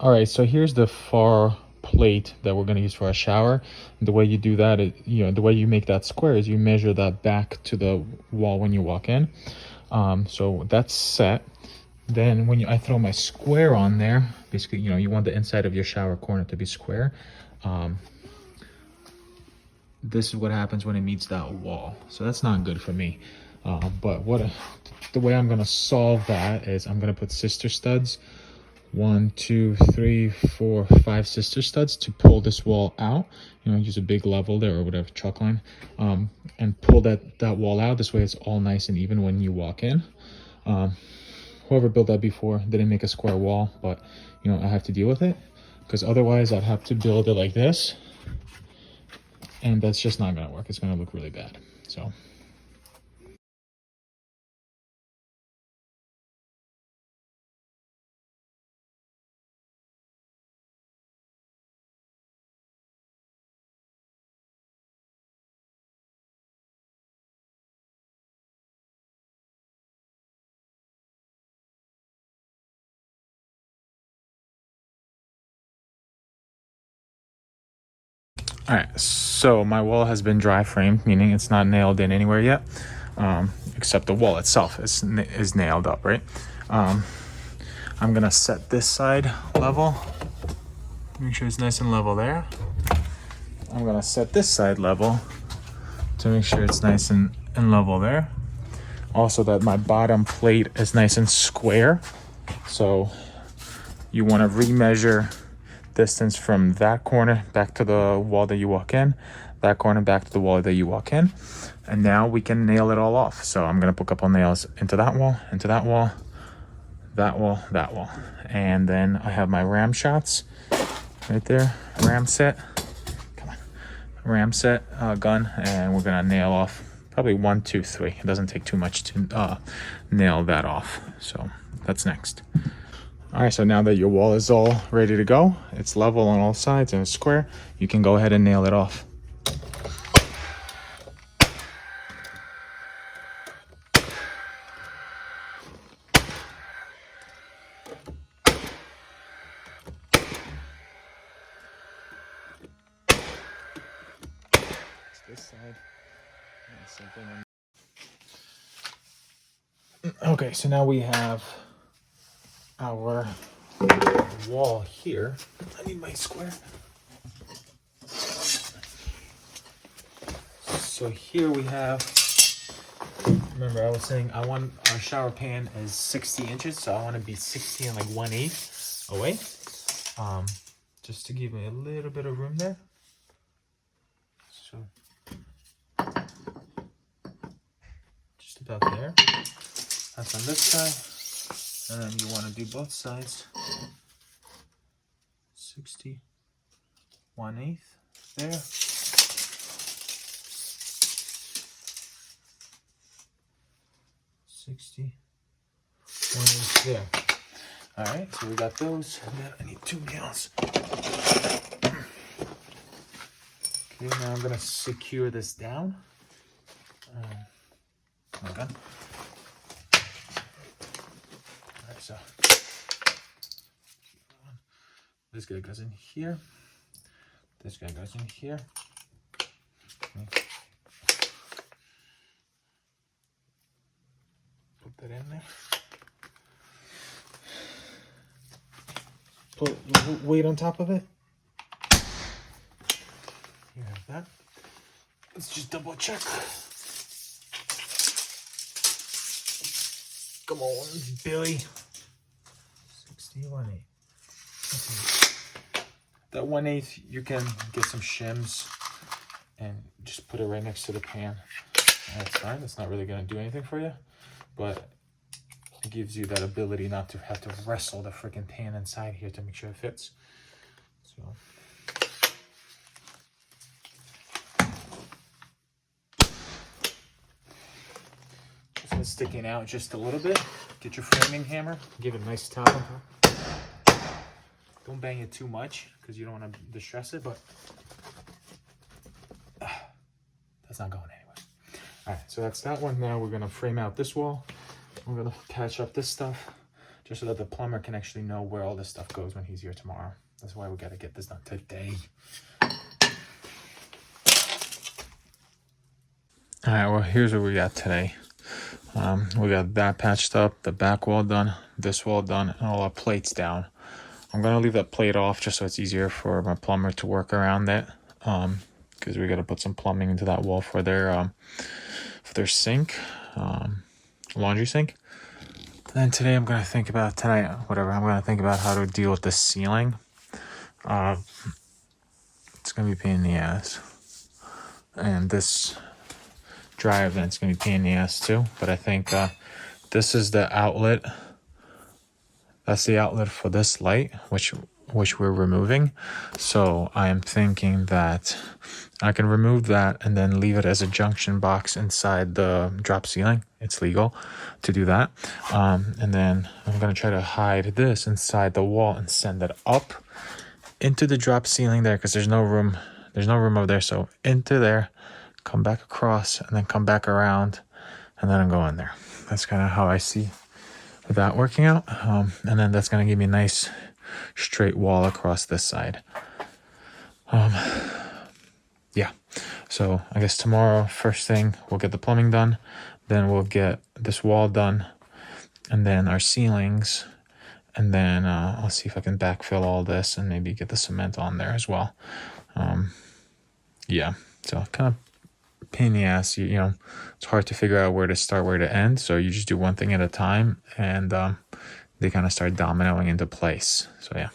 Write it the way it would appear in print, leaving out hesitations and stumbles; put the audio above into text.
All right, so here's the far plate that we're going to use for our shower. The way you do that is, the way you make that square is you measure that back to the wall when you walk in. So that's set. Then when I throw my square on there, basically, you want the inside of your shower corner to be square. This is what happens when it meets that wall. So that's not good for me. But the way I'm gonna solve that is I'm gonna put sister studs, 1, 2, 3, 4, 5 sister studs to pull this wall out. Use a big level there or whatever, chalk line, and pull that wall out. This way it's all nice and even when you walk in. Whoever built that before didn't make a square wall, but I have to deal with it because otherwise I'd have to build it like this, and that's just not gonna work. It's gonna look really bad. So all right, so my wall has been dry framed, meaning it's not nailed in anywhere yet, except the wall itself is nailed up, right? I'm gonna set this side level, make sure it's nice and level there. I'm gonna set this side level to make sure it's nice and level there. Also that my bottom plate is nice and square. So you wanna remeasure distance from that corner back to the wall that you walk in, that corner back to the wall that you walk in, and now we can nail it all off. So I'm gonna put a couple nails into that wall, that wall, that wall, and then I have my ram shots right there, ram set, gun, and we're gonna nail off probably 1, 2, 3. It doesn't take too much to nail that off. So that's next. All right, so now that your wall is all ready to go, it's level on all sides and it's square, you can go ahead and nail it off. This side. Okay, so now we have our wall here. I need my square. So here we have, remember I was saying I want our shower pan is 60 inches, so I want to be 60 and like 1/8 away, just to give me a little bit of room there. So just about there. That's on this side, and then you want to do both sides. 60, 1/8 there. There. All right, so we got those. And then I need 2 nails. Okay, now I'm gonna secure this down. Okay. All right, so this guy goes in here. This guy goes in here. Okay. Put that in there. Put weight on top of it. You have that. Let's just double check. Come on, Billy. 61/8. Okay. That 1/8, you can get some shims and just put it right next to the pan. That's fine. It's not really going to do anything for you, but it gives you that ability not to have to wrestle the freaking pan inside here to make sure it fits. So this one's sticking out just a little bit. Get your framing hammer, give it a nice tap on top. Don't bang it too much because you don't want to distress it, but that's not going anywhere. All right, so that's that one. Now we're gonna frame out this wall. We're gonna patch up this stuff, just so that the plumber can actually know where all this stuff goes when he's here tomorrow. That's why we got to get this done today. All right, well, here's what we got today. We got that patched up, the back wall done, this wall done, and all our plates down. I'm gonna leave that plate off just so it's easier for my plumber to work around it. Because we got to put some plumbing into that wall for their sink, laundry sink. And then today I'm gonna think about I'm gonna think about how to deal with the ceiling. It's gonna be a pain in the ass, and this dryer vent's gonna be a pain in the ass too. But I think this is the outlet. That's the outlet for this light, which we're removing. So I am thinking that I can remove that and then leave it as a junction box inside the drop ceiling. It's legal to do that. And then I'm gonna try to hide this inside the wall and send it up into the drop ceiling there, because there's no room over there. So into there, come back across, and then come back around, and then I'm going there. That's kind of how I see that working out. And then that's gonna give me a nice straight wall across this side. Yeah, so I guess tomorrow, first thing, we'll get the plumbing done, then we'll get this wall done, and then our ceilings, and then I'll see if I can backfill all this and maybe get the cement on there as well. Yeah, so kind of pain in the ass. You know, it's hard to figure out where to start, where to end, so you just do one thing at a time, and they kind of start dominoing into place. So yeah.